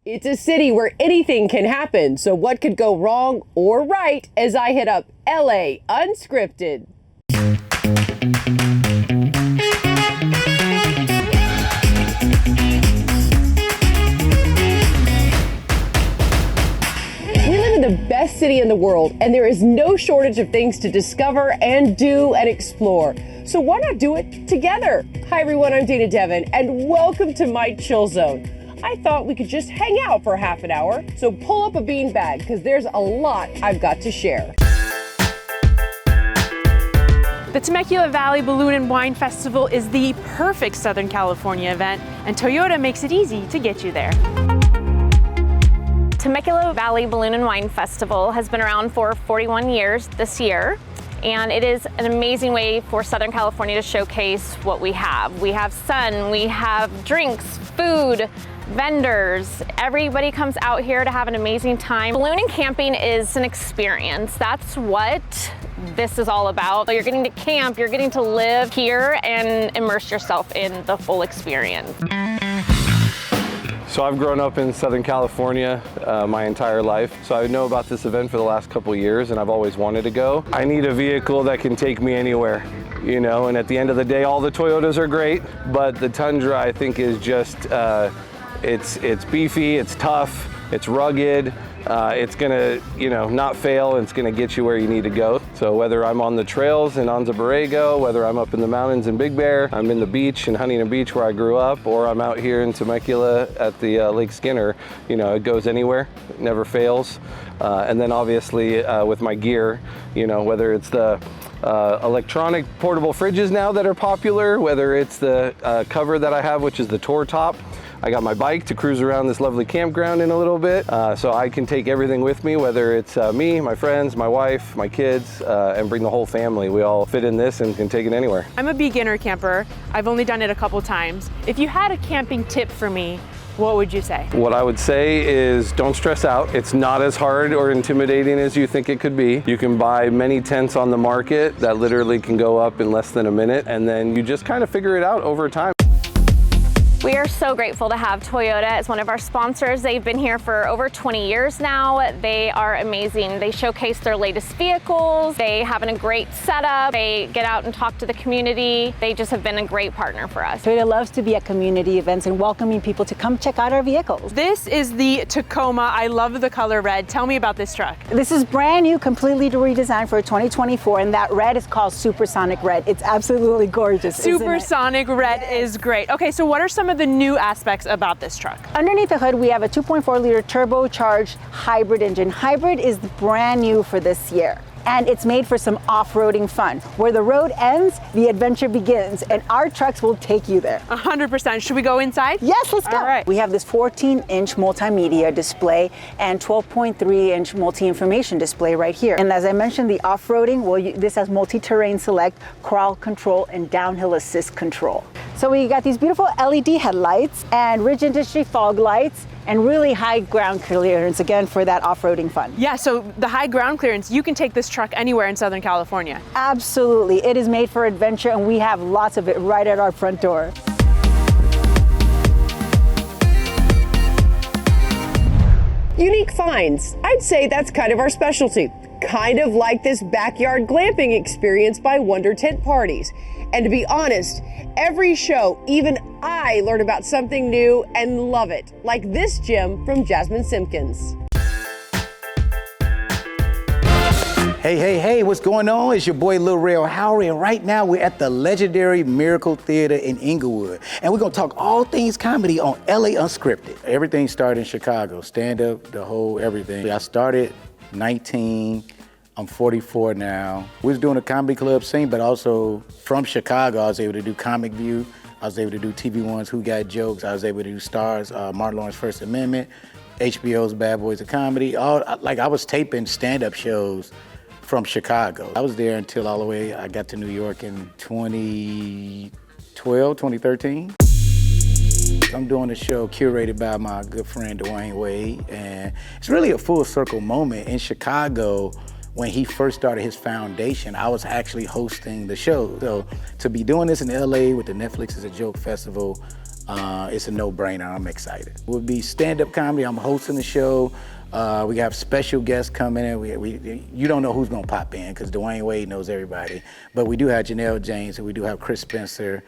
It's a city where anything can happen, so what could go wrong or right as I hit up LA Unscripted. We live in the best city in the world, and there is no shortage of things to discover and do and explore. So why not do it together? Hi everyone, I'm Dana Devin, and welcome to my chill zone. I thought we could just hang out for half an hour, so pull up a beanbag because there's a lot I've got to share. The Temecula Valley Balloon and Wine Festival is the perfect Southern California event, and Toyota makes it easy to get you there. Temecula Valley Balloon and Wine Festival has been around for 41 years this year, and it is an amazing way for Southern California to showcase what we have. We have sun, we have drinks, food, vendors. Everybody comes out here to have an amazing time. Ballooning camping is an experience. That's what this is all about. You're getting to camp, you're getting to live here and immerse yourself in the full experience. So I've grown up in Southern California my entire life. So I know about this event for the last couple of years and I've always wanted to go. I need a vehicle that can take me anywhere, you know, and at the end of the day, all the Toyotas are great, but the Tundra I think is just, it's beefy, it's tough, it's rugged, it's gonna, you know, not fail, and it's gonna get you where you need to go. So whether I'm on the trails in Anza Borrego, whether I'm up in the mountains in Big Bear, I'm in the beach in Huntington Beach where I grew up, or I'm out here in Temecula at the Lake Skinner, you know, it goes anywhere, it never fails. And then obviously with my gear, you know, whether it's the electronic portable fridges now that are popular, whether it's the cover that I have, which is the Tour Top. I got my bike to cruise around this lovely campground in a little bit, so I can take everything with me, whether it's me, my friends, my wife, my kids, and bring the whole family. We all fit in this and can take it anywhere. I'm a beginner camper. I've only done it a couple times. If you had a camping tip for me, what would you say? What I would say is don't stress out. It's not as hard or intimidating as you think it could be. You can buy many tents on the market that literally can go up in less than a minute, and then you just kind of figure it out over time. We are so grateful to have Toyota as one of our sponsors. They've been here for over 20 years now. They are amazing. They showcase their latest vehicles. They have a great setup. They get out and talk to the community. They just have been a great partner for us. Toyota loves to be at community events and welcoming people to come check out our vehicles. This is the Tacoma. I love the color red. Tell me about this truck. This is brand new, completely redesigned for 2024, and that red is called Supersonic Red. It's absolutely gorgeous. Supersonic Red is great. Okay, so what are some of the new aspects about this truck? Underneath the hood, we have a 2.4 liter turbocharged hybrid engine. Hybrid is brand new for this year. And it's made for some off-roading fun. Where the road ends, the adventure begins, and our trucks will take you there. 100%. Should we go inside? Yes, let's go. All right. We have this 14-inch multimedia display and 12.3-inch multi-information display right here. And as I mentioned, the off-roading, well, this has multi-terrain select, crawl control, and downhill assist control. So we got these beautiful LED headlights and Ridge Industry fog lights, and really high ground clearance, again, for that off-roading fun. Yeah, so the high ground clearance, you can take this truck anywhere in Southern California. Absolutely. It is made for adventure, and we have lots of it right at our front door. Unique finds. I'd say that's kind of our specialty. Kind of like this backyard glamping experience by Wonder Tent Parties. And to be honest, every show, even I learn about something new and love it, like this gem from Jasmine Simpkins. Hey, what's going on? It's your boy Lil Rail Howery, and right now we're at the legendary Miracle Theater in Inglewood. And we're gonna talk all things comedy on LA Unscripted. Everything started in Chicago, stand up, the whole everything. I started 19, I'm 44 now. We was doing a comedy club scene, but also from Chicago, I was able to do Comic View. I was able to do TV One's Who Got Jokes. I was able to do Stars, Martin Lawrence First Amendment, HBO's Bad Boys of Comedy. I was taping stand-up shows from Chicago. I was there until all the way I got to New York in 2012, 2013. I'm doing a show curated by my good friend Dwayne Wade, and it's really a full circle moment. In Chicago, when he first started his foundation, I was actually hosting the show. So to be doing this in LA with the Netflix is a Joke Festival, it's a no-brainer. I'm excited. It will be stand-up comedy. I'm hosting the show. We have special guests coming in. You don't know who's gonna pop in because Dwayne Wade knows everybody. But we do have Janelle James and we do have Chris Spencer.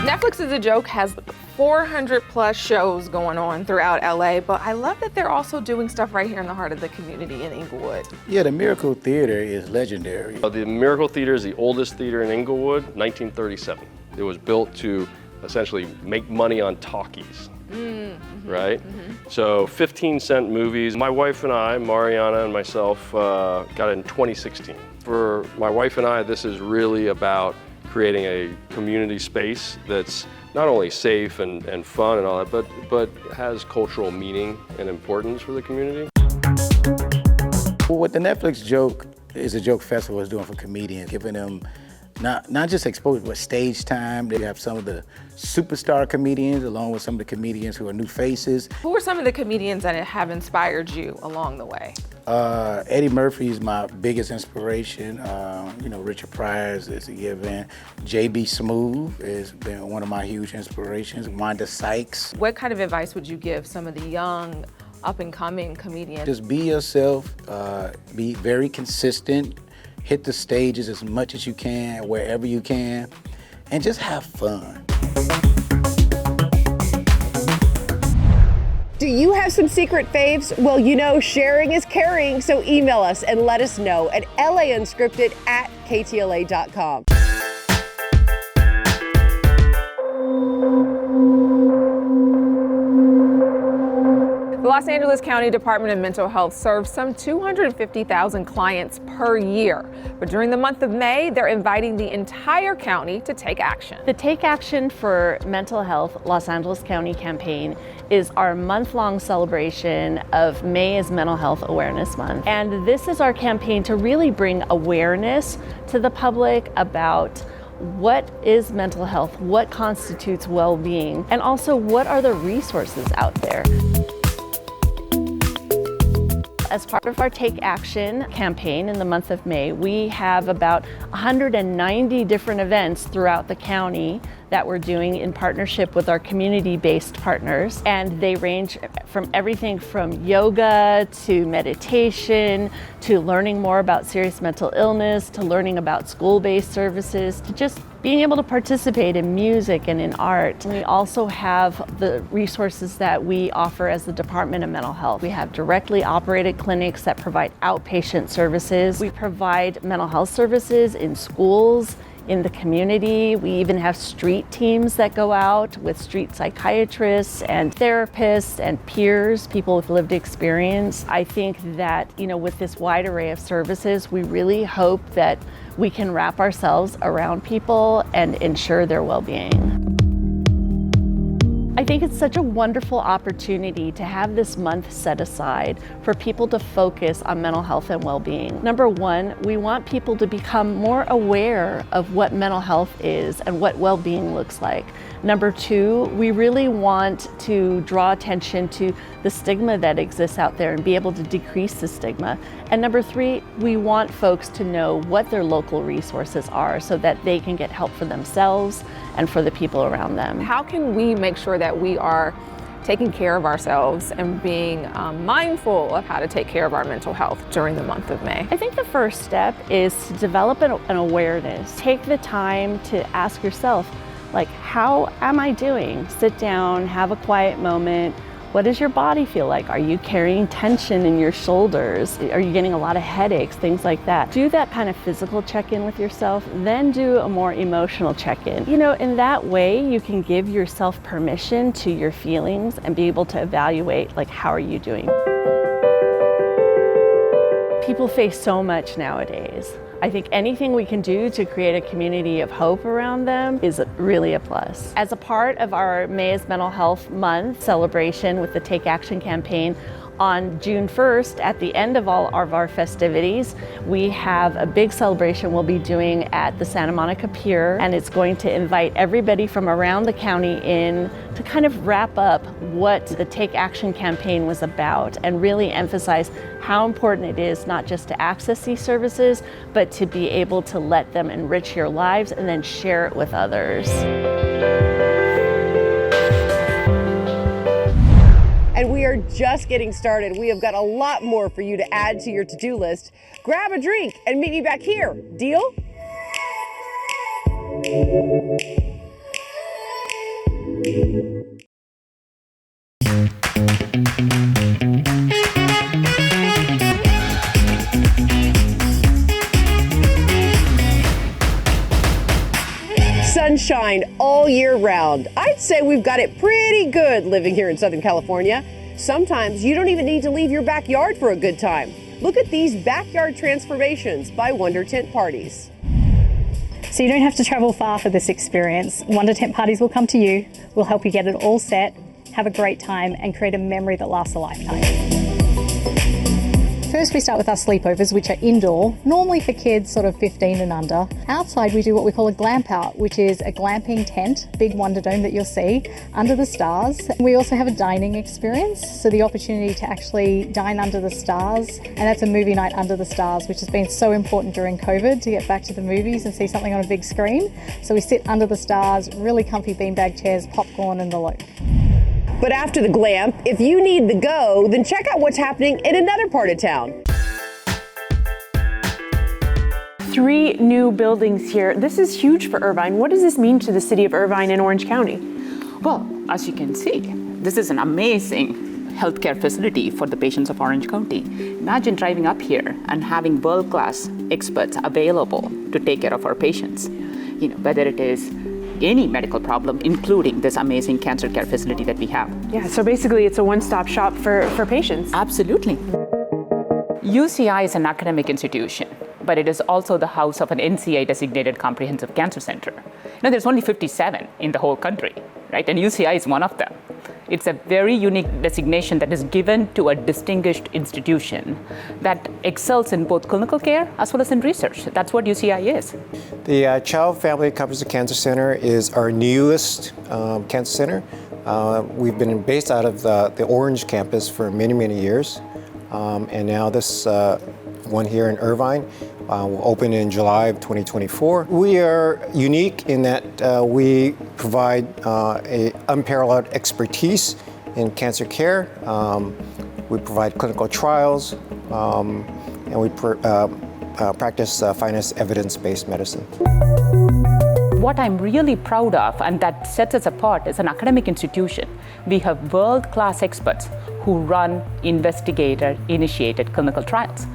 Netflix is a Joke has 400 plus shows going on throughout LA, but I love that they're also doing stuff right here in the heart of the community in Inglewood. Yeah, the Miracle Theater is legendary. The Miracle Theater is the oldest theater in Inglewood, 1937. It was built to essentially make money on talkies, right? So 15-cent movies. My wife and I, Mariana and myself, got it in 2016. For my wife and I, this is really about creating a community space that's not only safe and fun and all that, but has cultural meaning and importance for the community. What the Netflix Joke is a Joke Festival is doing for comedians, giving them not just exposure, but stage time. They have some of the superstar comedians along with some of the comedians who are new faces. Who are some of the comedians that have inspired you along the way? Eddie Murphy is my biggest inspiration. Richard Pryor is a given. J.B. Smoove has been one of my huge inspirations. Wanda Sykes. What kind of advice would you give some of the young, up-and-coming comedians? Just be yourself, be very consistent, hit the stages as much as you can, wherever you can, and just have fun. Do you have some secret faves? Well, sharing is caring, so email us and let us know at launscripted@ktla.com. The Los Angeles County Department of Mental Health serves some 250,000 clients per year. But during the month of May, they're inviting the entire county to take action. The Take Action for Mental Health Los Angeles County campaign is our month-long celebration of May is Mental Health Awareness Month. And this is our campaign to really bring awareness to the public about what is mental health, what constitutes well-being, and also what are the resources out there. As part of our Take Action campaign in the month of May, we have about 190 different events throughout the county that we're doing in partnership with our community-based partners. And they range from everything from yoga to meditation, to learning more about serious mental illness, to learning about school-based services, to just being able to participate in music and in art. We also have the resources that we offer as the Department of Mental Health. We have directly operated clinics that provide outpatient services. We provide mental health services in schools, in the community. We even have street teams that go out with street psychiatrists and therapists and peers, people with lived experience. I think that, with this wide array of services, we really hope that we can wrap ourselves around people and ensure their well-being. I think it's such a wonderful opportunity to have this month set aside for people to focus on mental health and well-being. Number one, we want people to become more aware of what mental health is and what well-being looks like. Number two, we really want to draw attention to the stigma that exists out there and be able to decrease the stigma. And number three, we want folks to know what their local resources are so that they can get help for themselves and for the people around them. How can we make sure that we are taking care of ourselves and being mindful of how to take care of our mental health during the month of May? I think the first step is to develop an awareness. Take the time to ask yourself, how am I doing? Sit down, have a quiet moment. What does your body feel like? Are you carrying tension in your shoulders? Are you getting a lot of headaches? Things like that. Do that kind of physical check-in with yourself, then do a more emotional check-in. In that way, you can give yourself permission to your feelings and be able to evaluate, how are you doing? People face so much nowadays. I think anything we can do to create a community of hope around them is really a plus. As a part of our May is Mental Health Month celebration with the Take Action campaign, on June 1st, at the end of all of our festivities, we have a big celebration we'll be doing at the Santa Monica Pier, and it's going to invite everybody from around the county in to kind of wrap up what the Take Action campaign was about and really emphasize how important it is not just to access these services, but to be able to let them enrich your lives and then share it with others. just getting started. We have got a lot more for you to add to your to-do list. Grab a drink and meet me back here. Deal? Sunshine all year round. I'd say we've got it pretty good living here in Southern California. Sometimes you don't even need to leave your backyard for a good time. Look at these backyard transformations by Wonder Tent Parties. So you don't have to travel far for this experience. Wonder Tent Parties will come to you. We'll help you get it all set, have a great time, and create a memory that lasts a lifetime. First, we start with our sleepovers, which are indoor, normally for kids sort of 15 and under. Outside, we do what we call a glamp out, which is a glamping tent, big Wonder Dome that you'll see, under the stars. We also have a dining experience, so the opportunity to actually dine under the stars, and that's a movie night under the stars, which has been so important during COVID to get back to the movies and see something on a big screen. So we sit under the stars, really comfy beanbag chairs, popcorn and the like. But after the glamp, if you need the go, then check out what's happening in another part of town. 3 new buildings here. This is huge for Irvine. What does this mean to the city of Irvine and Orange County? Well, as you can see, this is an amazing healthcare facility for the patients of Orange County. Imagine driving up here and having world-class experts available to take care of our patients. You know, whether it is any medical problem, including this amazing cancer care facility that we have. Yeah, so basically it's a one-stop shop for patients. Absolutely. UCI is an academic institution, but it is also the house of an NCI-designated comprehensive cancer center. Now, there's only 57 in the whole country, right? And UCI is one of them. It's a very unique designation that is given to a distinguished institution that excels in both clinical care as well as in research. That's what UCI is. The Child Family Comprehensive Cancer Center is our newest cancer center. We've been based out of the Orange campus for many, many years. And now this one here in Irvine will open in July of 2024. We are unique in that we provide a unparalleled expertise in cancer care. We provide clinical trials, and we practice finance evidence-based medicine. What I'm really proud of, and that sets us apart as an academic institution, we have world-class experts who run investigator-initiated clinical trials.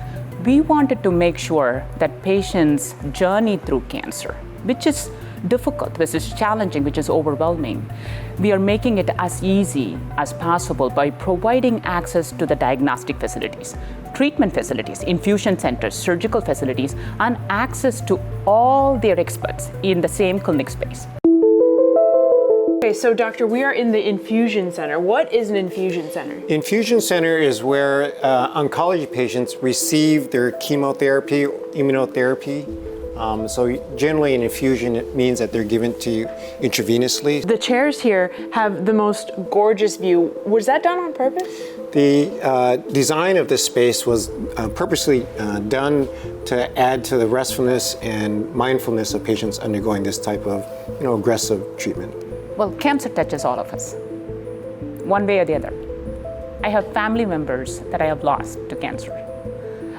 We wanted to make sure that patients' journey through cancer, which is difficult, which is challenging, which is overwhelming, we are making it as easy as possible by providing access to the diagnostic facilities, treatment facilities, infusion centers, surgical facilities, and access to all their experts in the same clinic space. Okay, so doctor, we are in the infusion center. What is an infusion center? Infusion center is where oncology patients receive their chemotherapy, immunotherapy. So generally an infusion, it means that they're given to you intravenously. The chairs here have the most gorgeous view. Was that done on purpose? The design of this space was purposely done to add to the restfulness and mindfulness of patients undergoing this type of, aggressive treatment. Well, cancer touches all of us, one way or the other. I have family members that I have lost to cancer.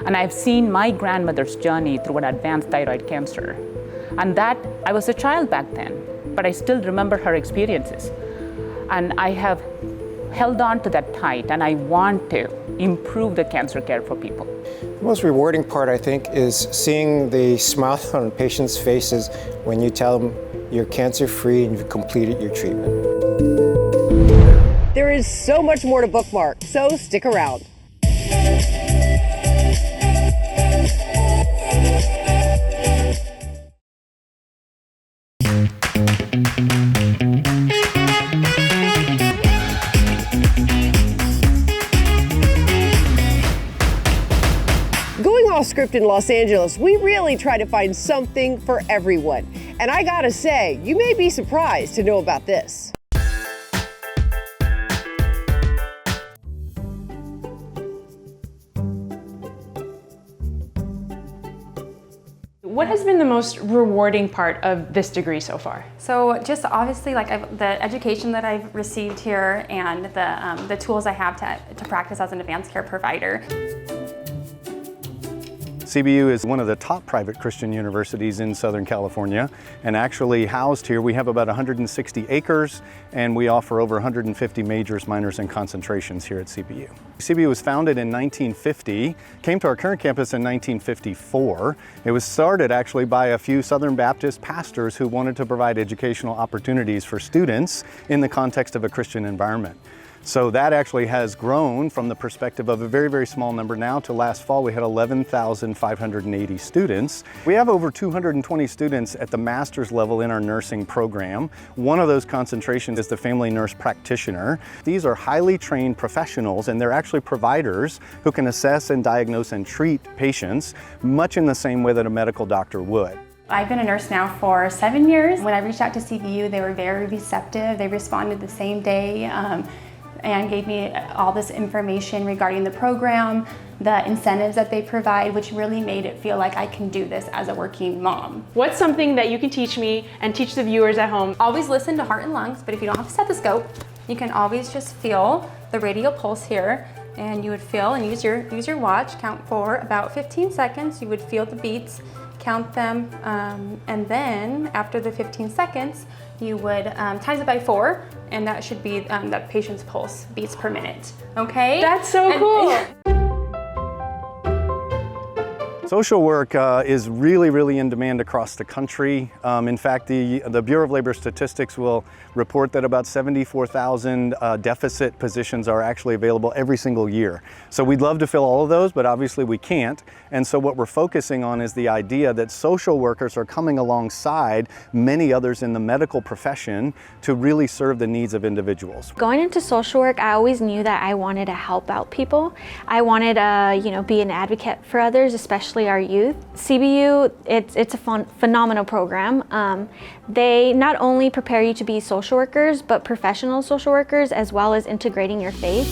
And I've seen my grandmother's journey through an advanced thyroid cancer. And that, I was a child back then, but I still remember her experiences. And I have held on to that tight, and I want to improve the cancer care for people. The most rewarding part, I think, is seeing the smile on patients' faces when you tell them you're cancer-free and you've completed your treatment. There is so much more to bookmark, so stick around. Going off script in Los Angeles, we really try to find something for everyone. And I gotta say, you may be surprised to know about this. What has been the most rewarding part of this degree so far? So just obviously the education that I've received here and the tools I have to practice as an advanced care provider. CBU is one of the top private Christian universities in Southern California, and actually housed here we have about 160 acres, and we offer over 150 majors, minors, and concentrations here at CBU. CBU was founded in 1950, came to our current campus in 1954. It was started actually by a few Southern Baptist pastors who wanted to provide educational opportunities for students in the context of a Christian environment. So that actually has grown from the perspective of a very, very small number now to last fall we had 11,580 students. We have over 220 students at the master's level in our nursing program. One of those concentrations is the family nurse practitioner. These are highly trained professionals, and they're actually providers who can assess and diagnose and treat patients much in the same way that a medical doctor would. I've been a nurse now for 7 years. When I reached out to CBU, they were very receptive. They responded the same day. And gave me all this information regarding the program, the incentives that they provide, which really made it feel like I can do this as a working mom. What's something that you can teach me and teach the viewers at home? Always listen to heart and lungs, but if you don't have a stethoscope, you can always just feel the radial pulse here, and you would feel and use your watch, count for about 15 seconds. You would feel the beats, count them, and then after the 15 seconds, you would times it by 4, and that should be the patient's pulse beats per minute. Okay? That's so cool. Social work is really, really in demand across the country. In fact, the Bureau of Labor Statistics will report that about 74,000 deficit positions are actually available every single year. So we'd love to fill all of those, but obviously we can't. And so what we're focusing on is the idea that social workers are coming alongside many others in the medical profession to really serve the needs of individuals. Going into social work, I always knew that I wanted to help out people. I wanted to, be an advocate for others, especially our youth. CBU, it's a phenomenal program. They not only prepare you to be social workers, but professional social workers, as well as integrating your faith.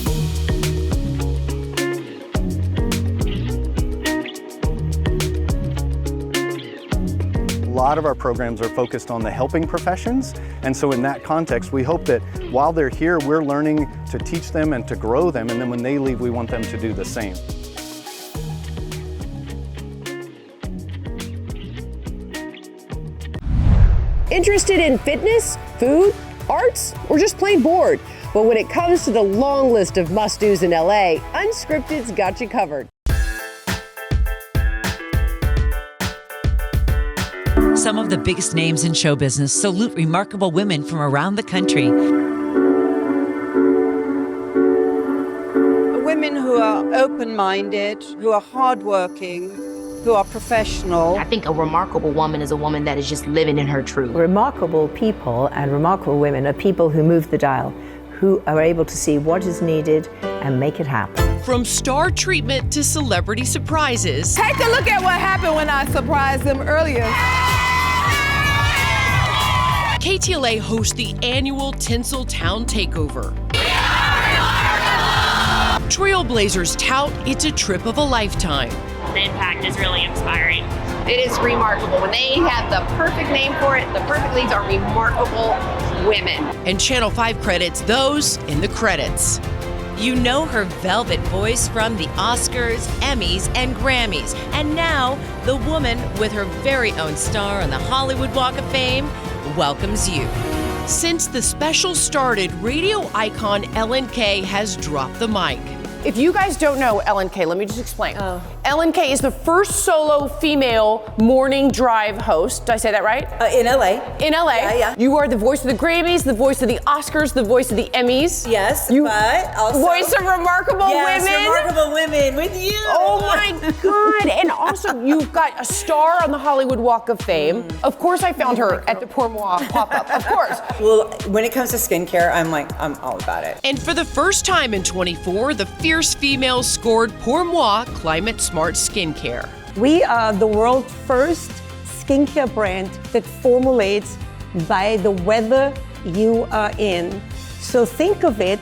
A lot of our programs are focused on the helping professions, and so in that context we hope that while they're here we're learning to teach them and to grow them, and then when they leave we want them to do the same. Interested in fitness, food, arts, or just plain bored? Well, when it comes to the long list of must-dos in LA, Unscripted's got you covered. Some of the biggest names in show business salute remarkable women from around the country. Women who are open-minded, who are hardworking, who are professional. I think a remarkable woman is a woman that is just living in her truth. Remarkable people and remarkable women are people who move the dial, who are able to see what is needed and make it happen. From star treatment to celebrity surprises. Take a look at what happened when I surprised them earlier. KTLA hosts the annual Tinseltown Takeover. Trailblazers tout it's a trip of a lifetime. The impact is really inspiring. It is remarkable. When they have the perfect name for it, the perfect leads are remarkable women. And Channel 5 credits those in the credits. You know her velvet voice from the Oscars, Emmys, and Grammys. And now, the woman with her very own star on the Hollywood Walk of Fame welcomes you. Since the special started, radio icon Ellen Kay has dropped the mic. If you guys don't know Ellen Kay, let me just explain. Ellen Kay is the first solo female morning drive host. Did I say that right? In LA. In LA. Yeah. You are the voice of the Grammys, the voice of the Oscars, the voice of the Emmys. Yes, you but also voice of remarkable women. Remarkable women with you. Oh my God! And also, you've got a star on the Hollywood Walk of Fame. Of course, I found her at the Pour Moi pop-up. Of course. Well, when it comes to skincare, I'm all about it. And for the first time in 24, the fierce females scored Pour Moi Climate Smart Skincare. We are the world's first skincare brand that formulates by the weather you are in. So think of it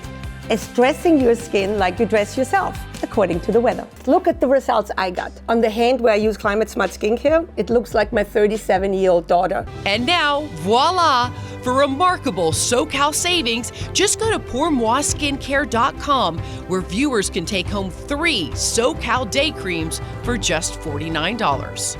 is dressing your skin like you dress yourself, according to the weather. Look at the results I got. On the hand where I use Climate Smart Skincare, it looks like my 37-year-old daughter. And now, voila! For remarkable SoCal savings, just go to pourmoiskincare.com, where viewers can take home 3 SoCal day creams for just $49.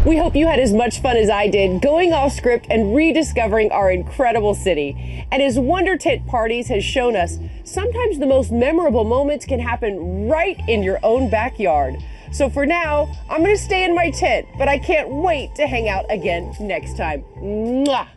We hope you had as much fun as I did going off script and rediscovering our incredible city. And as Wonder Tent Parties has shown us, sometimes the most memorable moments can happen right in your own backyard. So for now, I'm gonna stay in my tent, but I can't wait to hang out again next time. Mwah!